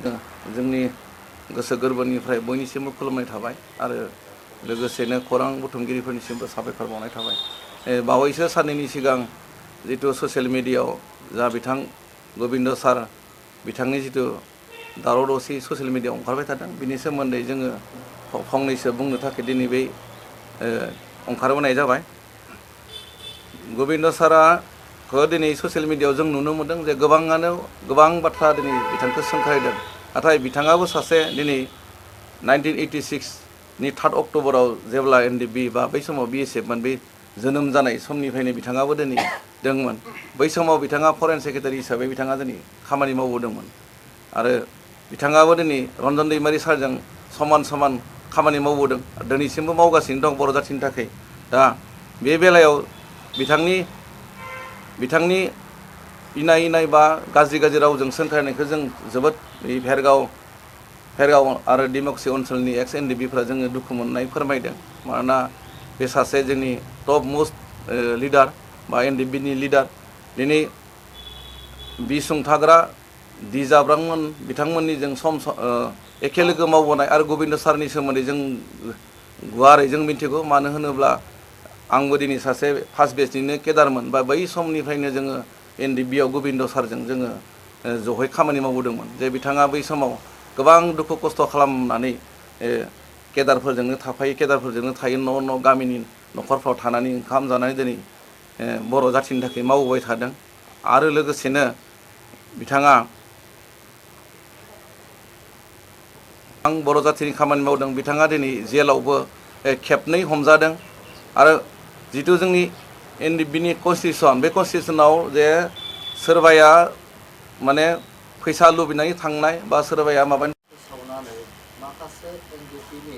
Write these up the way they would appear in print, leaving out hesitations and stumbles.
जोंनि गोसो गोरबोनिफ्राय बयनिसिमबो खुलुमनाय थाबाय आरो लोगोसेनो खौरां बुथुमगिरिफोरनिसिमबो साबायखर बावनाय थाबाय। बावैसो साननैनि सिगां जिथु ससियेल मिडियायाव जा बिथां गबिन्द सार बिथांनि जिथु दावराव दावसि ससियेल मिडियायाव ओंखारबाय थादों बिनि सोमोन्दै जोङो फंनैसो बुंनो थाखाय दिनै बे ओंखारबोनाय जाबाय। गबिन्द सारखौ दिनै ससियेल मिडियायाव जों नुनो मोनदों जे गोबाङानो गोबां बाथ्रा दिनै बिथांखौ सोंखारिदों। नाथाय बिथाङाबो सासे दिनै 1986नि 3 अक्ट'बराव जेब्ला NDFB बा बै समाव BSF मोन बे जोनोम जानाय समनिफ्रायनो बिथाङाबो दिनै दंमोन। बै समाव बिथाङा फरेन सेक्रेटारि हिसाबै बिथाङा दिनै खामानि मावबोदोंमोन आरो बिथाङाबो दिनै रन्जन दैमारि सारजों समान समान खामानि मावबोदों दिनैसिमबो मावगासिनो दं बर' जाथिनि थाखाय। दा बे बेलायाव बिथांनि इनाय बा गाज्रि रावजों सोंखारिनायखौ जों जोबोद भेरगाव आरो डिमाकुसि ओनसोलनि एक्स NDFBफ्रा जोङो दुखु मोननाय फोरमायदों। मानोना बे सासे जोंनि टप मोस्ट लिडार बा NDFBनि लिडार। दिनै बिसुंथाग्रा जाब्रांमोन बिथांमोननि जों एखे लोगो मावबोनाय आरो गबिन्द सारनि सोमोन्दै जों गुवारै जों मिथिगौ। मानो होनोब्ला आंबो दिनै सासे फार्स्ट बेचनिनो केडारमोन बा बै समनिफ्रायनो जोङो NDFBयाव गबिन्द सारजों जोङो जयै खामानि मावबोदोंमोन। जे बिथाङा बै समाव गोबां दुखु खस्थ' खालामनानै केडारफोरजोंनो थाफायो केडारफोरजोंनो थायो न' गामिनि न'खरफ्राव थानानै ओंखाम जानानै दिनै बर' जाथिनि थाखाय मावबोबाय थादों। आरो लोगोसेनो बिथाङा बर' जाथिनि खामानि मावदों। बिथाङा दिनै जेलावबो खेबनै हमजादों आरो जिथु जोंनि NDFBनि कनस्टिटिउसन बे कनस्टिटिउसनाव जे सोरबाया माने फैसा लुबैनानै थांनाय बा सोरबाया सावनानै माखासे NDFBनि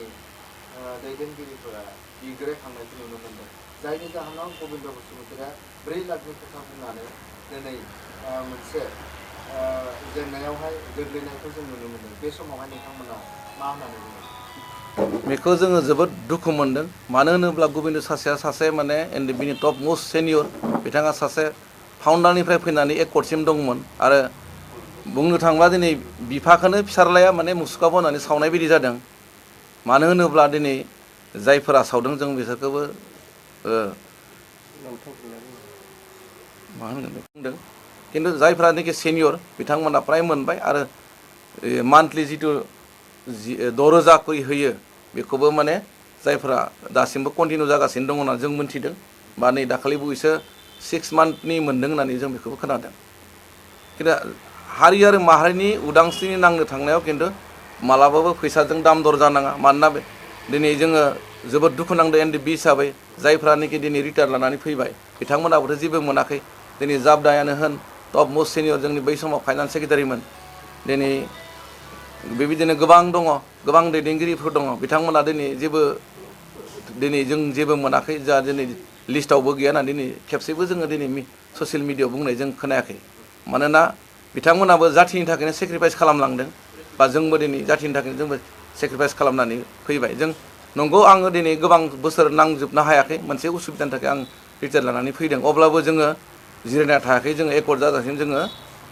दैदेनगिरिफोरा बिग्रायखांनायखौ नुनो मोनदों। जायनि जाहोनाव गबिन्द बसुमतारिया 4 लाखनि खोथा बुंनानै दिनै मोनसे जेंनायावहाय गोग्लैनायखौ जों नुनो मोनदों। बे समावहाय नोंथांमोना मा होननानै बुङो? बेखौ जोङो जोबोद दुखु मोनदों। मानो होनोब्ला गबिन्द सासे माने NDFBनि टप मोस्ट सिनियर। बिथाङा सासे फाउन्डारनिफ्राय फैनानै एकर्डसिम दंमोन आरो बुंनो थाङोब्ला दिनै बिफाखौनो फिसारलाया माने मुसुखा बनानै सावनाय बायदि जादों। मानो होनोब्ला दिनै जायफोरा सावदों जों बिसोरखौबो मा होनगोन बुंदों, खिन्थु जायफ्रानोखि सिनियर बिथांमोना प्राय मोनबाय आरो मान्थलि जिथु 6,000 करि होयो बेखौबो माने जायफ्रा दासिमबो कन्टिनिउ जागासिनो दङ होनना जों मोन्थिदों। बा नै दाखालि बावैसो 6 मान्थनि मोन्दों होननानै जों बेखौबो खोनादों। खिन्थु हारि आरो माहारिनि उदांस्रिनि नांनो थांनायाव खिन्थु मालाबाबो फैसाजों दाम दर जानाङा। मानोना दिनै जोङो जोबोद दुखु नांदों NDFB हिसाबै जायफ्रानोखि दिनै रिटायार लानानै फैबाय बिथांमोनाबोथ' जेबो मोनाखै। दिनै जाबदायानो होन टप मोस्ट सिनियर जोंनि बै समाव फाइनान्स सेक्रेटारिमोन। दिनै बेबायदिनो गोबां दङ, गोबां दैदेनगिरिफोर दङ। बिथांमोना दिनै जों जेबो मोनाखै। जा दिनै लिस्टआवबो गैया होननानै दिनै खेबसेबो जोङो दिनै ससियेल मिडियायाव बुंनाय जों खोनायाखै। मानोना बिथांमोनाबो जाथिनि थाखायनो सेक्रिफाइस खालामलांदों बा जोंबो दिनै जाथिनि थाखायनो जोंबो सेक्रिफाइस खालामनानै फैबाय। जों नंगौ आङो दिनै गोबां बोसोर नांजोबनो हायाखै मोनसे उसुबिदानि थाखाय आं रिटायार लानानै फैदों। अब्लाबो जोङो जिरायना थायाखै। जोङो एकर्ड जाजासिम जोङो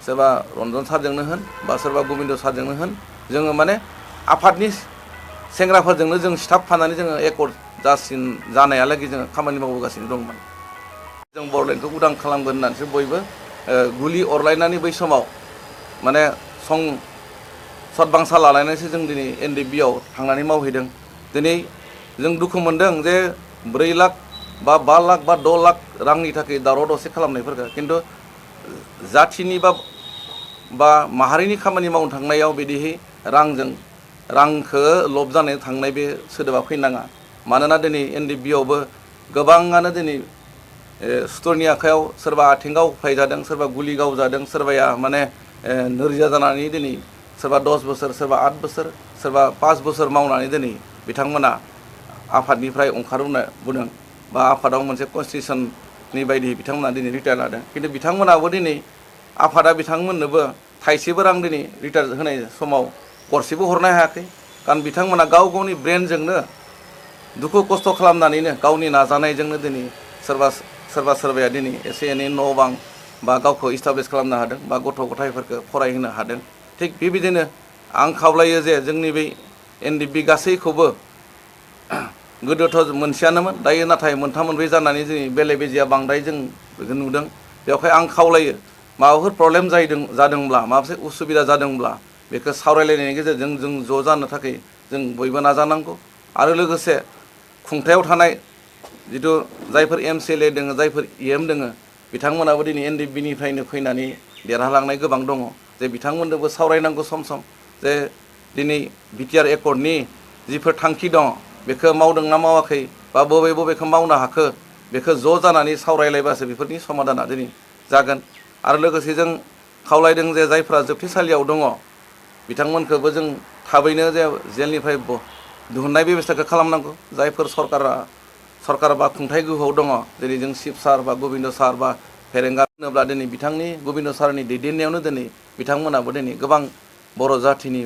सोरबा रन्जन सारजोंनो होन बा सोरबा गबिन्द सारजोंनो होन जोङो माने आफादनि सेंग्राफोरजोंनो जों सिथाबफानानै जोङो एकर्ड जानायालागै जोङो खामानि मावबोगासिनो दंमोन। जों बर'लेण्डखौ उदां खालामगोन होननानैसो बयबो गुलि अरलायनानै बै समाव माने सतबांसा लालायनानैसो जों दिनै NDFBयाव थांनानै मावहैदों। दिनै जों दुखु मोनदों जे 4 लाख बा 5 लाख बा 6 लाख रांनि थाखाय दावराव दावसि खालामनायफोरखौ, खिन्थु जाथिनि बा माहारिनि खामानि मावनो थांनायाव बिदिहै रांखौ लब जानानै थांनाय बे सोदोबा फैनाङा। मानोना दिनै NDFBयावबो गोबाङानो दिनै सुथुरनि आखायाव सोरबा आथिं गावफ्लायजादों, सोरबा गुलि गावजादों, सोरबाया माने नोरजिया जानानै दिनै सोरबा 10 बोसोर, सोरबा 8 बोसोर, सोरबा 5 बोसोर मावनानै दिनै बिथांमोना आफादनिफ्राय ओंखारबोदों बा आफादाव मोनसे कनस्टिटिउसननि बायदि बिथांमोना दिनै रिटायार लादों। खिन्थु बिथांमोनाबो दिनै आफादा बिथांमोननोबो थाइसेबो रां दिनै रिटायार होनाय समाव गरसेबो हरनो हायाखै। कारण बिथांमोना गाव गावनि ब्रेनजोंनो दुखु खस्थ' खालामनानैनो गावनि नाजानायजोंनो दिनै सोरबाया दिनै एसे एनै न' बां बा गावखौ इस्टाब्लिस खालामनो हादों बा गथ' गथायफोरखौ फरायहोनो हादों। थिग बेबायदिनो आं खावलायो जे जोंनि बै NDFB गासैखौबो गोदोथ' मोनसेयानोमोन, दायो नाथाय मोनथाम मोनब्रै जानानै जोंनि बेले बेजेया बांद्राय जों बेखौ नुदों। बेवहाय आं खावलायो माबाफोर प्रब्लेम जादोंब्ला माबाफोर उसुबिदा जादोंब्ला बेखौ सावरायलायनायनि गेजेरजों जों ज' जानो थाखाय जों बयबो नाजानांगौ। आरो लोगोसे खुंथायाव थानाय जिथु जायफोर MCLA दोङो, जायफोर EM दोङो, बिथांमोनाबो दिनै NDFBनिफ्रायनो फैनानै देरहालांनाय गोबां दङ, जे बिथांमोनजोंबो सावरायनांगौ सम सम जे दिनै BTR एकर्डनि जिफोर थांखि दङ बेखौ मावदोंना मावाखै बा बबेखौ मावनो हाखो, बेखौ ज' जानानै सावरायलायबासो बेफोरनि समाधाना दिनै जागोन। आरो लोगोसे जों खावलायदों जे जायफ्रा जोबथेसालियाव दङ बिथांमोनखौबो जों थाबैनो जे जेलनिफ्राय दिहुननाय बेबस्थाखौ खालामनांगौ। जायफोर सरकार बा खुंथाय गोहोआव दङ, जेरै जों शिब सार बा गबिन्द सार बा फेरेंगा होनोब्ला दिनै बिथांनि गबिन्द सारनि दैदेननायावनो दिनै बिथांमोनाबो दिनै गोबां बर' जाथिनि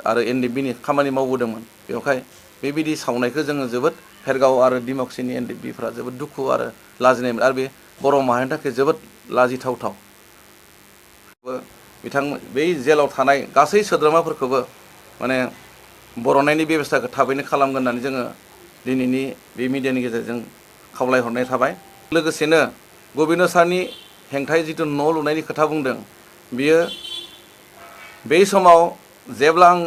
आरो NDFBनि खामानि मावबोदोंमोन। बेवहाय बेबायदि सावनायखौ जोङो जोबोद भेरगाव आरो डिमाकुसिनि NDFBफ्रा जोबोद दुखु आरो लाजिनायमोन, आरो बे बर' माहारिनि थाखाय जोबोद लाजिथावथाव। बिथांमोन बै जेलाव थानाय गासै सोद्रोमाफोरखौबो माने बर'नायनि बेबस्थाखौ थाबैनो खालामगोन होननानै जोङो दिनैनि बे मिडियानि गेजेरजों खावलायहरनाय थाबाय। लोगोसेनो गबिन्द सारनि हेंथायै जिथु न' लुनायनि खोथा बुंदों, बियो बै समाव जेब्ला आं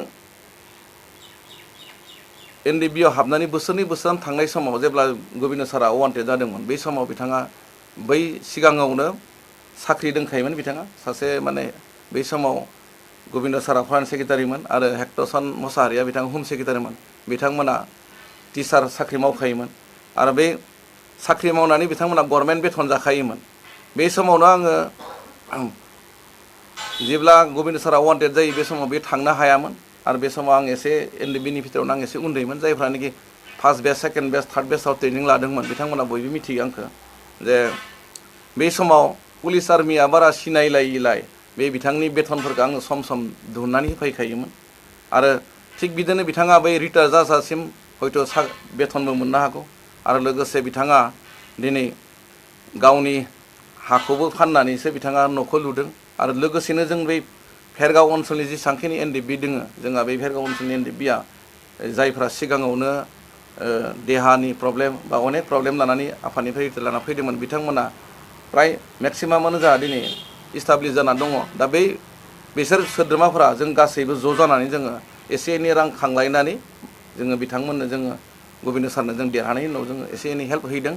NDFBआव हाबनानै बोसोरनै बोसोरथाम थांनाय समाव जेब्ला गबिन्द सारा अवान्टेड जादोंमोन, बै समाव बिथाङा बै सिगाङावनो साख्रि दंखायोमोन। बिथाङा सासे माने बै समाव गबिन्द सारा फरेन सेक्रेटारिमोन आरो हेक्टरसन मसाहारिया बिथाङा हम सेक्रेटारिमोन। बिथांमोना टिचार साख्रि मावखायोमोन आरो बे साख्रि मावनानै बिथांमोना गभर्नमेन्ट बेथन जाखायोमोन। बे समावनो आङो जेब्ला गबिन्द सारा अवान्टेड जायो बे समाव बे थांनो हायामोन, आरो बे समाव आं एसे NDFBनि भितरावनो आं एसे उन्दैमोन। जायफ्रानोखि first batch, second batch, third बेचआव ट्रेनिं लादोंमोन बिथांमोना बयबो मिथियो आंखौ, जे बे समाव पुलिस आर्मिया बारा सिनायलायिलाय बे बिथांनि बेथनफोरखौ आङो सम सम दिहुननानै होफैखायोमोन। आरो थिग बिदिनो बिथाङा बै रिटायार जाजासिम हयथ' बेथनबो मोननो हागौ। आरो लोगोसे बिथाङा दिनै गावनि हाखौबो फाननानैसो बिथाङा न'खौ लुदों। आरो लोगोसेनो जों बै भेरगाव ओनसोलनि जेसेबांखिनि NDFB दोङो, जोंहा बे भेरगाव ओनसोलनि NDFBआ जायफ्रा सिगाङावनो देहानि प्रब्लेम बा अनेक प्रब्लेम लानानै आफादनिफ्राय रिटायार लाना फैदोंमोन, बिथांमोना प्राय मेक्सिमामानो जोंहा दिनै इस्टाब्लिस जानानै दङ। दा बिसोर सोद्रोमाफोरा जों गासैबो ज' जानानै जोङो एसे एनै रां खांलायनानै जोङो बिथांमोननो जोङो गबिन्द सारनो जों देरहानायनि उनाव जोङो एसे एनै हेल्प हैदों।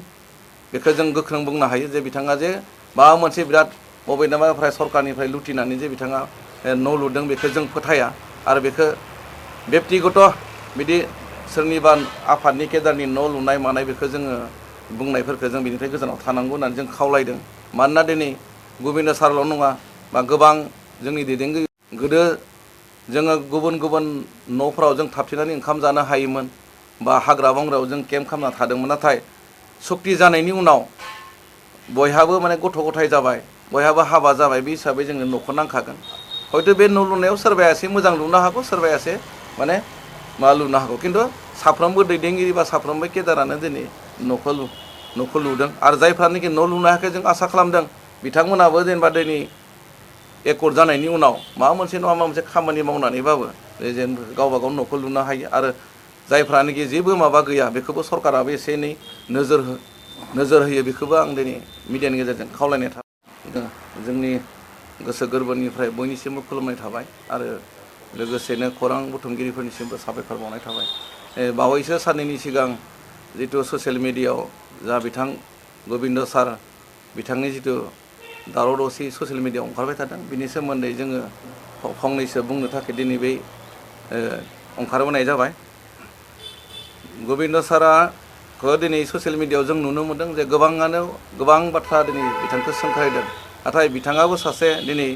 बेखौ जों गोख्रों बुंनो हायो जे बिथाङा जे माबा मोनसे बिराद बबेनिफ्राय सरकारनिफ्राय लुथिनानै जे बिथाङा न' लुदों बेखौ जों फोथाया। आरो बेखौ बेक्तिगत बिदि सोरनिबा आफादनि केडारनि न' लुनाय मानाय बेखौ जोङो बुंनायफोरखौ जों बिनिफ्राय गोजानाव थानांगौ होननानै जों खावलायदों। मानोना दिनै गबिन्द सारल' नङा बा गोबां जोंनि दैदेनगिरि गोदो जोङो गुबुन गुबुन न'फ्राव जों थाबथेनानै ओंखाम जानो हायोमोन बा हाग्रा बंग्रायाव जों केम्प खालामना थादोंमोन। नाथाय सक्ति जानायनि उनाव बयहाबो माने गथ' गथाय जाबाय, बयहाबो हाबा जाबाय, बे हिसाबै जोंनो न'खौ नांखागोन। हयथ' बे न' लुनायाव सोरबाया एसे मोजां लुनो हागौ, सोरबाया एसे माने मा लुनो हागौ, खिन्थु साफ्रोमबो दैदेनगिरि बा साफ्रोमबो केडारानो दिनै न'खौ लुदों। आरो जायफ्रानोखि न' लुनो हायाखै जों आसा खालामदों बिथांमोनाबो जेनेबा दिनै एकर्ड जानायनि उनाव माबा मोनसे नङा माबा मोनसे खामानि मावनानैबाबो जेन गावबा गाव न'खौ लुनो हायो। आरो जायफ्रानोखि जेबो माबा गैया बेखौबो सरकाराबो एसे एनै नोजोर होयो। बेखौबो आं दिनै मिडियानि गेजेरजों खावलायनाय थाबाय। जोंनि गोसो गोरबोनिफ्राय बयनिसिमबो खुलुमनाय थाबाय आरो लोगोसेनो खौरां बुथुमगिरिफोरनिसिमबो साबायखर बावनाय थाबाय। बावैसो साननैनि सिगां जिथु ससियेल मिडियायाव जा बिथां गबिन्द सार बिथांनि जिथु दावराव दावसि ससियेल मिडियायाव ओंखारबाय थादों, बिनि सोमोन्दै जोङो फंनैसो बुंनो थाखाय दिनै बै ओंखारबोनाय जाबाय। गबिन्द साराखौ दिनै ससियेल मिडियायाव जों नुनो मोनदों जे गोबाङानो गोबां बाथ्रा दिनै बिथांखौ सोंखारिदों। नाथाय बिथाङाबो सासे दिनै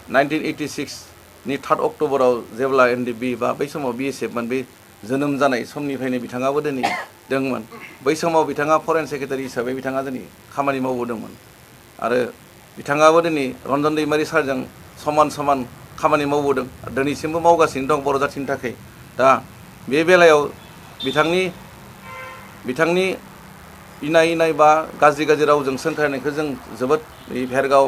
1986नि 3 अक्ट'बराव जेब्ला NDFB बा बै समाव BSFमोन, बे जोनोम जानाय समनिफ्रायनो बिथाङाबो दिनै दंमोन। बै समाव बिथाङा फरेन सेक्रेटारि हिसाबै बिथाङा दिनै खामानि मावबोदोंमोन। आरो बिथाङाबो दिनै रन्जन दैमारि सारजों समान समान खामानि मावबोदों, दिनैसिमबो मावगासिनो दं बर' जाथिनि थाखाय। दा बे बेलायाव बिथांनि इनाय बा गाज्रि रावजों सोंखारिनायखौ जों जोबोद भेरगाव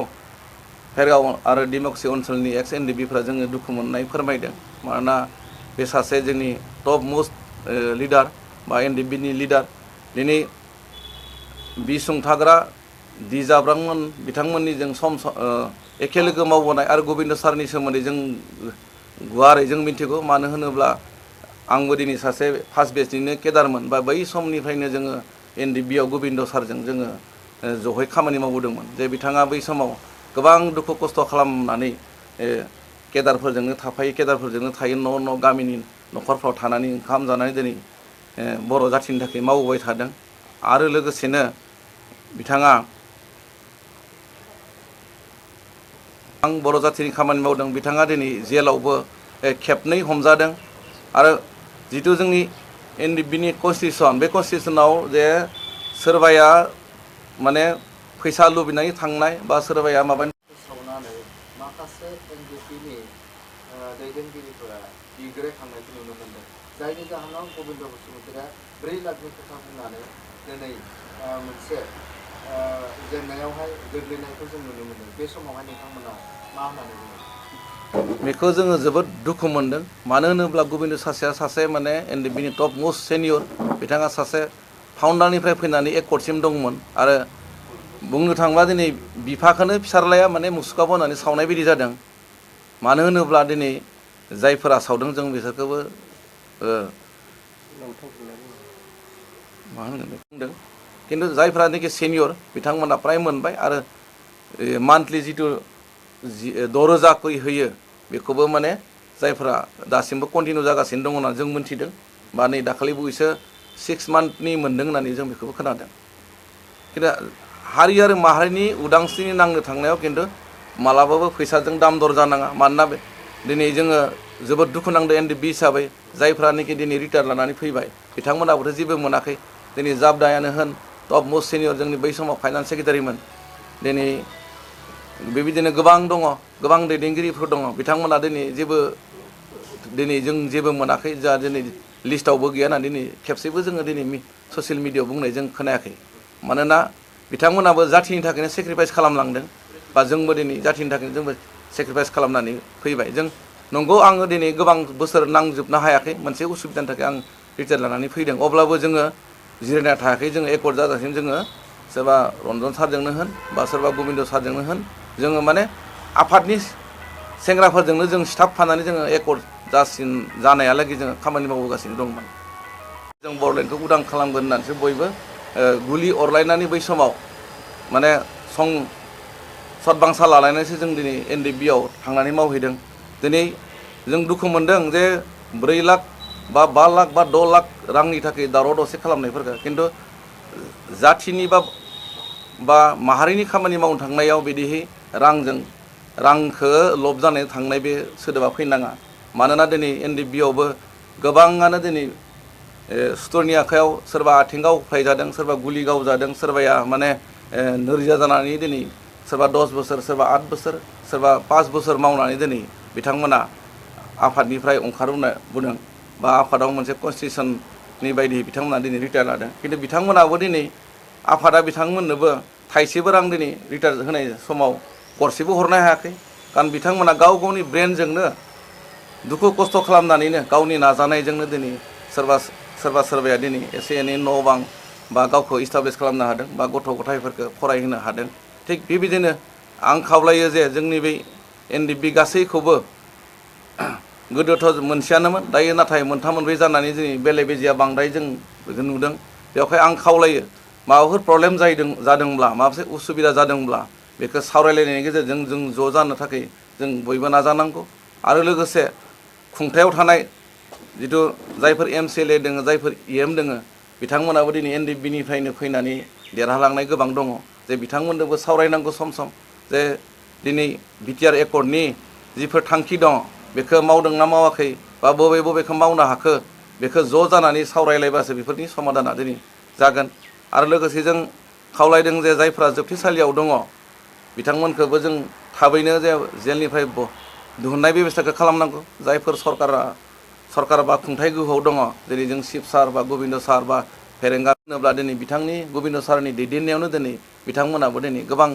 फेरगाव आरो डिमाकुसि ओनसोलनि एक्स एनडिएफबिफोरा जोङो दुखु मोननाय फोरमायदों। मानोना बे सासे जोंनि टप मोस्ट लिडार बा एनडिएफबिनि लिडार दिनै बिसुंथाग्रा दि जाब्रांमोन बिथांमोननि जों एखे लोगो मावबोनाय आरो गबिन्द सारनि सोमोन्दै जों गुवारै जों मिथिगौ। मानो होनोब्ला आंबो दिनै सासे फार्स्ट बेचनिनो केडारमोन बा बै समनिफ्रायनो जोङो एनडिएफबियाव गबिन्द सारजों जोङो जयै खामानि मावबोदोंमोन। जे बिथाङा बै समाव गोबां दुखु खस्थ' खालामनानै केडारफोरजोंनो थाफायो, केडारफोरजोंनो थायो, न' गामिनि न'खरफ्राव थानानै ओंखाम जानानै दिनै बर' जाथिनि थाखाय मावबोबाय थादों। आरो लोगोसेनो बिथाङा आं बर' जाथिनि खामानि मावदों। बिथाङा दिनै जेलावबो खेबनै हमजादों। आरो जिथु जोंनि एनडिएफबिनि कनस्टिटिउसन, बे कनस्टिटिउसनाव जे सोरबाया माने फैसा लुबैनानै थांनाय बा सोरबाया माबा सावनानै माखासे एनडिएफबिनि दैदेनगिरिफोरा बिग्रायखांनायखौ नुनो मोनदों। जायनि जाहोनाव गबिन्द बसुमतारिया 4 लाखनि खोथा बुंनानै दिनै मोनसे जेंनायावहाय गोग्लैनायखौ जों नुनो मोनदों। बे समावहाय नोंथांमोना मा होननानै बुङो? बेखौ जोङो जोबोद दुखु मोनदों। मानो होनोब्ला गबिन्द सासेया सासे माने एनडिएफबिनि टप मोस्ट सेनियर। बिथाङा सासे फाउन्डारनिफ्राय फैनानै एक कर्टसिम दंमोन। आरो बुंनो थाङोब्ला दिनै बिफाखौनो फिसारलाया माने मुसुखा बनानै सावनाय बायदि जादों। मानो होनोब्ला दिनै जायफोरा सावदों जों बिसोरखौबो मा होनगोन बेखौ बुंदों। खिन्थु जायफोरानोखि सेनियर बिथांमोना प्राय मोनबाय। आरो मान्थलि जिथु 6,000 करि होयो बेखौबो माने जायफोरा दासिमबो कन्टिनिउ जागासिनो दङ होननानै जों मोन्थिदों। बा नै दाखालि बावैसो 6 मान्थनि मोन्दों होननानै जों बेखौबो खोनादों। खिन्थु हारि आरो माहारिनि उदांस्रिनि नांनो थांनायाव खिन्थु मालाबाबो फैसाजों दाम दर जानाङा। मानोना दिनै जोङो जोबोद दुखु नांदों एनडिएफबि हिसाबै। जायफ्रानोखि दिनै रिटायार लानानै फैबाय बिथांमोनाबोथ' जेबो मोनाखै। दिनै जाबदायानो होन, टप मोस्ट सिनियर जोंनि बै समाव फाइनान्स सेक्रेटारिमोन। दिनै बेबायदिनो गोबां दङ, गोबां दैदेनगिरिफोर दङ। बिथांमोना दिनै जों जेबो मोनाखै। जा दिनै लिस्टआवबो गैया होननानै दिनै खेबसेबो जोङो दिनै ससियेल मिडियायाव बुंनाय जों खोनायाखै। मानोना बिथांमोनाबो जाथिनि थाखायनो सेक्रिफाइस खालामलांदों। बा जोंबो दिनै जाथिनि थाखायनो जोंबो सेक्रिफाइस खालामनानै फैबाय। जों नंगौ आङो दिनै गोबां बोसोर नांजोबनो हायाखै। मोनसे उसुबिदानि थाखाय आं रिटायार लानानै फैदों। अब्लाबो जोङो जिरायना थायाखै। जोङो एकर्ड जाजासिम जोङो सोरबा रन्जन सारजोंनो होन बा सोरबा गबिन्द सारजोंनो होन जोङो माने आफादनि सेंग्राफोरजोंनो जों स्टाफ फानानै जोङो एकर्ड जानायालागै जोङो खामानि मावबोगासिनो दंमोन। जों बर'लेण्डखौ उदां खालामगोन होननानैसो बयबो गुलि अरलायनानै बै समाव माने सतबांसा लालायनानैसो जों दिनै एनडिएफबियाव थांनानै मावहैदों। दिनै जों दुखु मोनदों जे 4 लाख बा 5 लाख बा 6 लाख रांनि थाखाय दावराव दावसि खालामनायफोरखौ। खिन्थु जाथिनि बा माहारिनि खामानि मावनो थांनायाव बिदिहै रांखौ लब जानाय थांनाय बे सोदोबा फैनाङा। मानोना दिनै एनडिएफबियावबो गोबाङानो दिनै सुथुरनि आखायाव सोरबा आथिङाव फायजादों, सोरबा गुलि गावजादों, सोरबाया माने नोरजिया जानानै दिनै सोरबा 10 बोसोर, सोरबा 8 बोसोर, सोरबा 5 बोसोर मावनानै दिनै बिथांमोना आफादनिफ्राय ओंखारबोदों बा आफादाव मोनसे कनस्टिटिउसननि बायदि बिथांमोना दिनै रिटायार लादों। खिन्थु बिथांमोनाबो दिनै आफादा बिथांमोननोबो थाइसेबो रां दिनै रिटायार होनाय समाव गरसेबो हरनो हायाखै। कारण बिथांमोना गाव गावनि ब्रेनजोंनो दुखु खस्थ' खालामनानैनो गावनि नाजानायजोंनो दिनै सोरबाया दिनै एसे एनै न' बां बा गावखौ इस्टाब्लिस खालामनो हादों बा गथ' गथायफोरखौ फरायहोनो हादों। थिग बेबायदिनो आं खावलायो जे जोंनि बै एनडिएफबि गासैखौबो गोदोथ' मोनसेयानोमोन, दायो नाथाय 3 मोनब्रै जानानै जोंनि बेले बेजेया बांद्राय जों बेखौ नुदों। बेवहाय आं खावलायो माबाफोर प्रब्लेम जादोंब्ला, माबाफोर उसुबिदा जादोंब्ला बेखौ सावरायलायनायनि गेजेरजों जों ज' जानो थाखाय जों बयबो नाजानांगौ। आरो लोगोसे खुंथायाव थानाय जिथु जायफोर एमसिएलए दङ, जायफोर इएम दङ, बिथांमोनाबो दिनै एनडिएफबिनिफ्रायनो फैनानै देरहालांनाय गोबां दङ। जे बिथांमोननोबो सावरायनांगौ सम सम जे दिनै बिटिआर एकर्डनि जिफोर थांखि दङ बेखौ मावदोंना मावाखै बा बबेखौ मावनो हाखो बेखौ ज' जानानै सावरायलायबासो बेफोरनि समाधाना दिनै जागोन। आरो लोगोसे जों खावलायदों जे जायफ्रा जोबथेसालियाव दङ बिथांमोनखौबो जों थाबैनो जे जेलनिफ्राय दिहुननाय बेब'स्थाखौ खालामनांगौ। जायफोर सरकार बा खुंथाय गोहोआव दङ, जेरै जों शिब सार बा गबिन्द सार बा फेरेंगा होनोब्ला दिनै बिथांनि गबिन्द सारनि दैदेननायावनो दिनै बिथांमोनाबो दिनै गोबां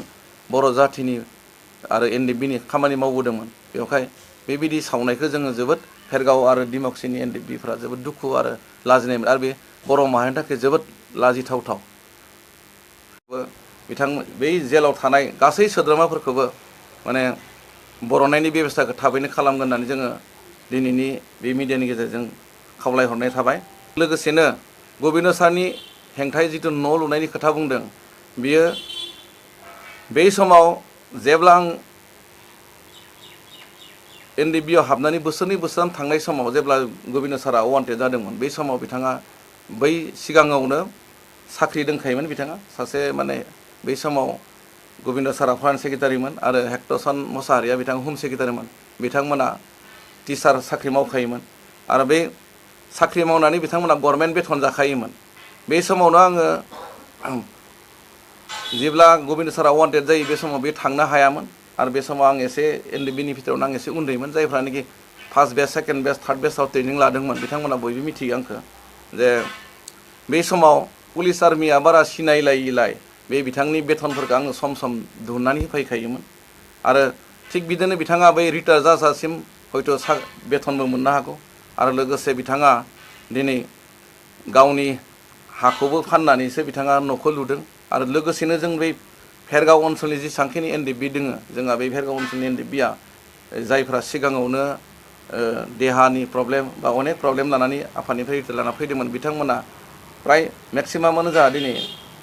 बर' जाथिनि आरो NDFBनि खामानि मावबोदोंमोन बेवहाय बेबायदि सावनायखौ जोङो जोबोद भेरगाव आरो डिमाकुसिनि NDFBफ्रा जोबोद दुखु आरो लाजिनायमोन आरो बे बर' माहारिनि थाखाय जोबोद लाजिथावथाव बिथांमोन बै जेलाव थानाय गासै सोद्रोमाफोरखौबो माने बर'नायनि बेबस्थाखौ थाबैनो खालामगोन होननानै जोङो दिनैनि बे मिडियानि गेजेरजों खावलायहरनाय थाबाय लोगोसेनो गबिन्द सारनि हेंथायै जिथु न' लुनायनि खोथा बुंदों बियो बै समाव जेब्ला आं NDFBआव हाबनानै बोसोरनै बोसोरथाम थांनाय समाव जेब्ला गबिन्द सारा वान्टेड जादोंमोन बै समाव बिथाङा बै सिगाङावनो साख्रि दंखायोमोन बिथाङा सासे माने बै समाव गबिन्द सारा फरेन सेक्रेटारिमोन आरो हेक्टरसन मसाहारिया बिथाङा हम सेक्रेटारिमोन बिथांमोना टिचार साख्रि मावखायोमोन आरो बे साख्रि मावनानै बिथांमोना गभर्नमेन्ट बेथन जाखायोमोन बे समावनो आङो जेब्ला गबिन्द सारा वान्टेड जायो बे समाव बे थांनो हायामोन आरो बे समाव आं एसे NDFBनि भितरावनो आं एसे उन्दैमोन जायफ्रानोखि first batch second batch third बेचआव ट्रेनिं लादोंमोन बिथांमोना बयबो मिथियो आंखौ जे बे समाव पुलिस आर्मिया बारा सिनायलायिलाय बे बिथांनि बेथनफोरखौ आङो सम सम दिहुननानै होफैखायोमोन आरो थिग बिदिनो बिथाङा बै रिटायार जाजासिम हयथ' बेथनबो मोननो हागौ आरो लोगोसे बिथाङा दिनै गावनि हाखौबो फाननानैसो बिथाङा न'खौ लुदों आरो लोगोसेनो जों बै भेरगाव ओनसोलनि जेसांखिनि NDFB दोङो जोंहा बे भेरगाव ओनसोलनि NDFBआ जायफ्रा सिगाङावनो देहानि प्रब्लेम बा अनेक प्रब्लेम लानानै आफादनिफ्राय रिटायार लाना फैदोंमोन बिथांमोना प्राय मेक्सिमामानो जोंहा दिनै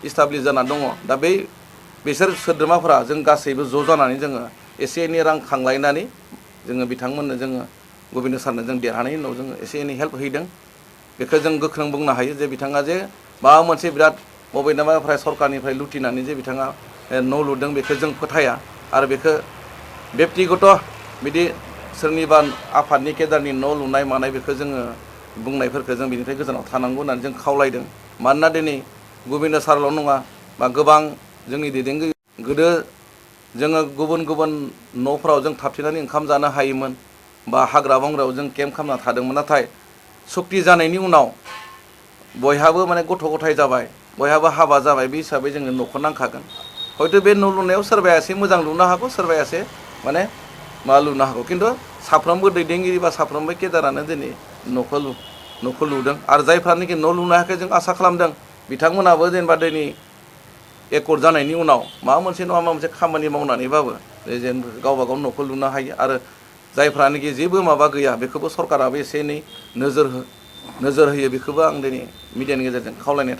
इस्टाब्लिश जाना दङ दा बिसोर सोद्रोमाफोरा जों गासैबो ज' जानानै जोङो एसे एनै रां खांलायनानै जोङो बिथांमोननो जोङो गबिन्द सारनो जों देरहानायनि उनाव जोङो एसे एनै हेल्प हैदों बेखौ जों गोख्रों बुंनो हायो जे बिथाङा जे माबा मोनसे बिराद बबेनिफ्राय सरकारनिफ्राय लुटिनानै जे बिथाङा न' लुदों बेखौ जों फोथाया आरो बेखौ बेक्तिगत बिदि सोरनिबा आफादनि केदारनि न' लुनाय मानाय बेखौ जोङो बुंनायफोरखौ जों बिनिफ्राय गोजानाव थानांगौ होननानै जों खावलायदों मानोना दिनै गबिन्द सारल' नङा बा गोबां जोंनि दैदेनगिरि गोदो जोङो गुबुन गुबुन न'फोराव जों थाबथेनानै ओंखाम जानो हायोमोन बा हाग्रा बंग्रायाव जों केम्प खालामना थादोंमोन नाथाय सुक्ति जानायनि उनाव बयहाबो माने गथ' गथाय जाबाय बयहाबो हाबा जाबाय बे हिसाबै जोङो न'खौ नांखागोन हयथ' बे न' लुनायाव सोरबाया एसे मोजां लुनो हागौ सोरबाया एसे माने माबा लुनो हागौ खिन्थु साफ्रोमबो दैदेनगिरि बा साफ्रोमबो केदारानो दिनै न'खौ लुदों आरो जायफ्रानोखि न' लुनो हायाखै जों आसा खालामदों बिथांमोनाबो जेनेबा दिनै एकर्ड जानायनि उनाव माबा मोनसे नङा माबा मोनसे खामानि मावनानैबाबो जेन गावबा गाव न'खौ लुनो हायो आरो जायफ्रानोखि जेबो माबा गैया बेखौबो सरकाराबो एसे एनै नोजोर होयो बेखौबो आं दिनै मिडियानि गेजेरजों खावलायनाय थाबाय